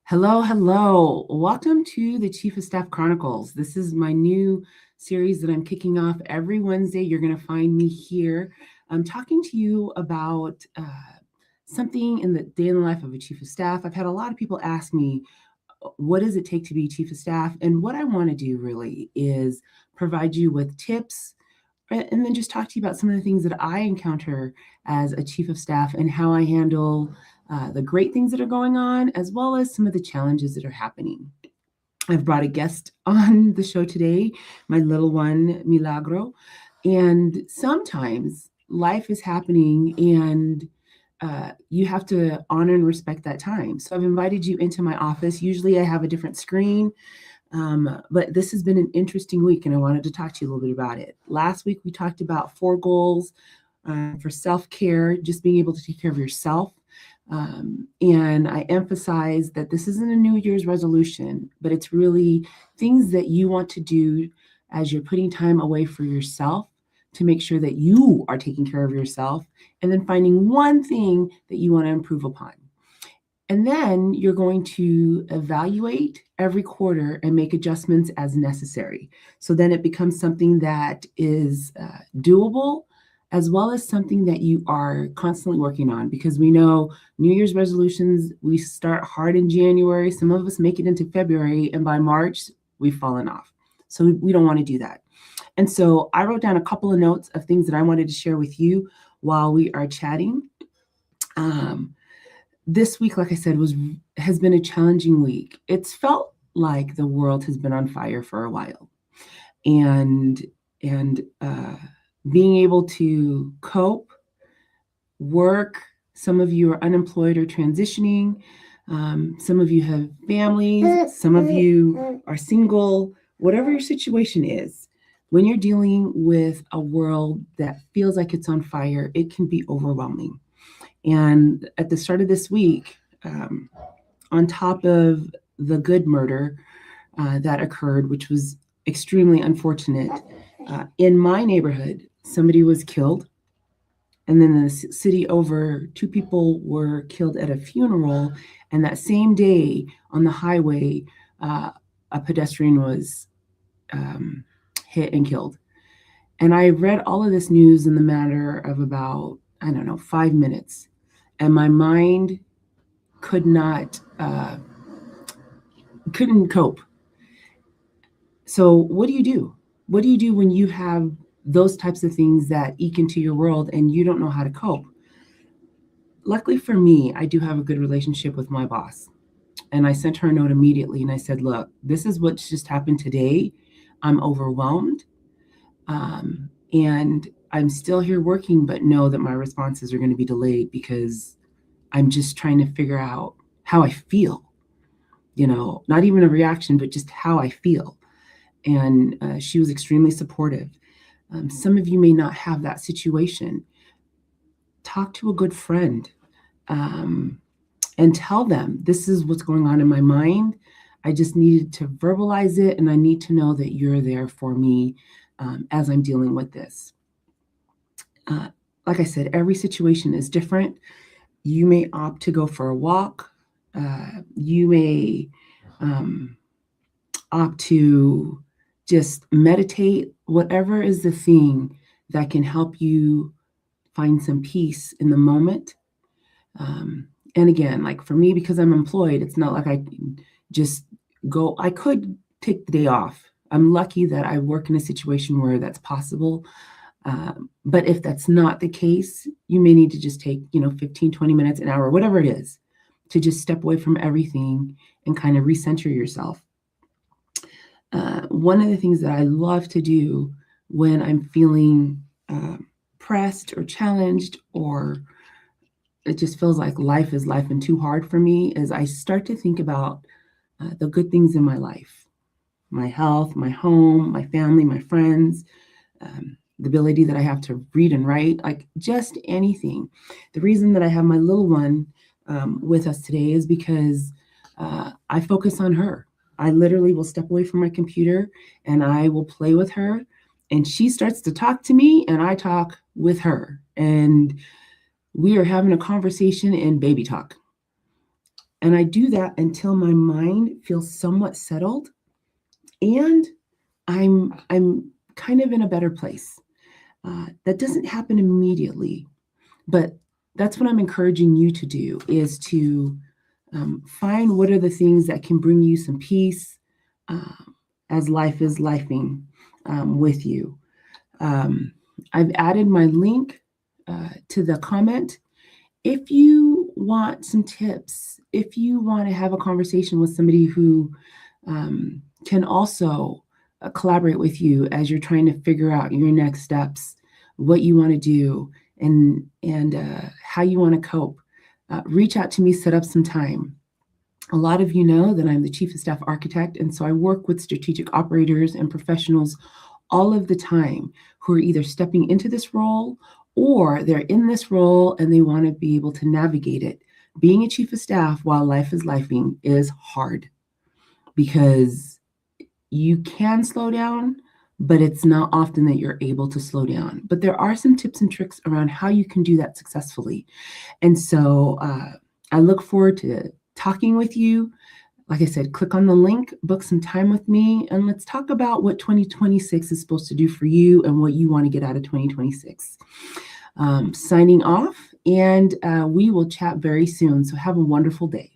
Hello, hello. Welcome to the Chief of Staff Chronicles. This is my new series that I'm kicking off every Wednesday. You're going to find me here. I'm talking to you about something in the day in the life of a Chief of Staff. I've had a lot of people ask me, what does it take to be Chief of Staff? And what I want to do really is provide you with tips and then just talk to you about some of the things that I encounter as a Chief of Staff and how I handle the great things that are going on, as well as some of the challenges that are happening. I've brought a guest on the show today, my little one, Milagro. And sometimes life is happening and you have to honor and respect that time. So I've invited you into my office. Usually I have a different screen, but this has been an interesting week and I wanted to talk to you a little bit about it. Last week we talked about 4 goals for self-care, just being able to take care of yourself. And I emphasize that this isn't a New Year's resolution, but it's really things that you want to do as you're putting time away for yourself to make sure that you are taking care of yourself, and then finding one thing that you want to improve upon. And then you're going to evaluate every quarter and make adjustments as necessary. So then it becomes something that is doable, as well as something that you are constantly working on, because we know New Year's resolutions, we start hard in January. Some of us make it into February, and by March, we've fallen off. So we don't want to do that. And so I wrote down a couple of notes of things that I wanted to share with you while we are chatting. This week, like I said, has been a challenging week. It's felt like the world has been on fire for a while. And being able to cope, work. Some of you are unemployed or transitioning. Some of you have families. Some of you are single. Whatever your situation is, when you're dealing with a world that feels like it's on fire, it can be overwhelming. And at the start of this week, on top of the good murder that occurred, which was extremely unfortunate, in my neighborhood, somebody was killed. And then the city over, 2 people were killed at a funeral. And that same day on the highway, a pedestrian was hit and killed. And I read all of this news in the matter of about, 5 minutes. And my mind couldn't cope. So what do you do? What do you do when you have those types of things that eke into your world and you don't know how to cope? Luckily for me, I do have a good relationship with my boss. And I sent her a note immediately and I said, look, this is what's just happened today. I'm overwhelmed. And I'm still here working, but know that my responses are going to be delayed because I'm just trying to figure out how I feel, not even a reaction, but just how I feel. And she was extremely supportive. Some of you may not have that situation. Talk to a good friend and tell them, this is what's going on in my mind. I just needed to verbalize it, and I need to know that you're there for me as I'm dealing with this. Like I said, every situation is different. You may opt to go for a walk. You may opt to just meditate, whatever is the thing that can help you find some peace in the moment. And again, like for me, because I'm employed, it's not like I just go, I could take the day off. I'm lucky that I work in a situation where that's possible. But if that's not the case, you may need to just take, 15, 20 minutes, an hour, whatever it is, to just step away from everything and kind of recenter yourself. One of the things that I love to do when I'm feeling pressed or challenged, or it just feels like life is life and too hard for me, is I start to think about the good things in my life, my health, my home, my family, my friends, the ability that I have to read and write, like just anything. The reason that I have my little one with us today is because I focus on her. I literally will step away from my computer and I will play with her, and she starts to talk to me and I talk with her. And we are having a conversation in baby talk. And I do that until my mind feels somewhat settled and I'm kind of in a better place. That doesn't happen immediately, but that's what I'm encouraging you to do is to find what are the things that can bring you some peace as life is lifing with you. I've added my link to the comment. If you want some tips, if you want to have a conversation with somebody who can also collaborate with you as you're trying to figure out your next steps, what you want to do, and how you want to cope, reach out to me, set up some time. A lot of you know that I'm the Chief of Staff Architect, and so I work with strategic operators and professionals all of the time who are either stepping into this role or they're in this role and they want to be able to navigate it. Being a Chief of Staff while life is lifing is hard because you can slow down, but it's not often that you're able to slow down. But there are some tips and tricks around how you can do that successfully. And so I look forward to talking with you. Like I said, click on the link, book some time with me, and let's talk about what 2026 is supposed to do for you and what you want to get out of 2026. Signing off, and we will chat very soon. So have a wonderful day.